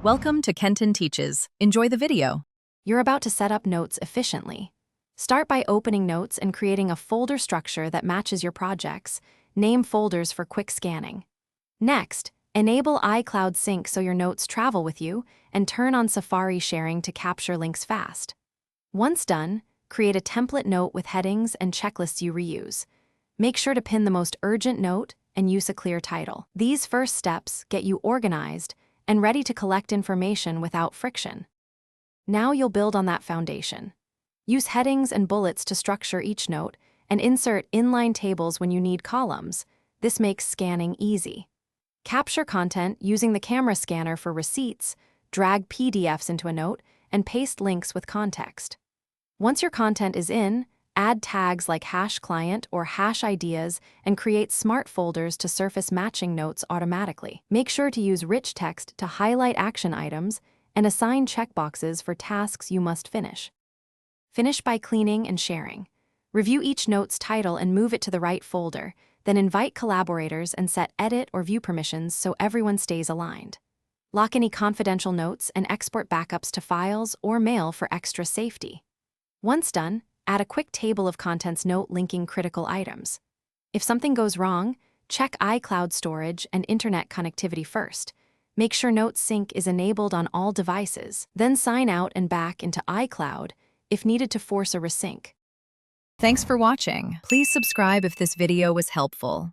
Welcome to Kenton Teaches. Enjoy the video. You're about to set up Notes efficiently. Start by opening Notes and creating a folder structure that matches your projects. Name folders for quick scanning. Next, enable iCloud Sync so your notes travel with you, and turn on Safari sharing to capture links fast. Once done, create a template note with headings and checklists you reuse. Make sure to pin the most urgent note and use a clear title. These first steps get you organized and ready to collect information without friction. Now you'll build on that foundation. Use headings and bullets to structure each note, and insert inline tables when you need columns. This makes scanning easy. Capture content using the camera scanner for receipts, drag PDFs into a note, and paste links with context. Once your content is in, add tags like #client or #ideas and create smart folders to surface matching notes automatically. Make sure to use rich text to highlight action items and assign checkboxes for tasks you must finish. Finish by cleaning and sharing. Review each note's title and move it to the right folder, then invite collaborators and set edit or view permissions so everyone stays aligned. Lock any confidential notes and export backups to files or mail for extra safety. Once done, add a quick table of contents note linking critical items. If something goes wrong, check iCloud storage and internet connectivity first. Make sure Notes Sync is enabled on all devices, then sign out and back into iCloud if needed to force a resync. Thanks for watching. Please subscribe if this video was helpful.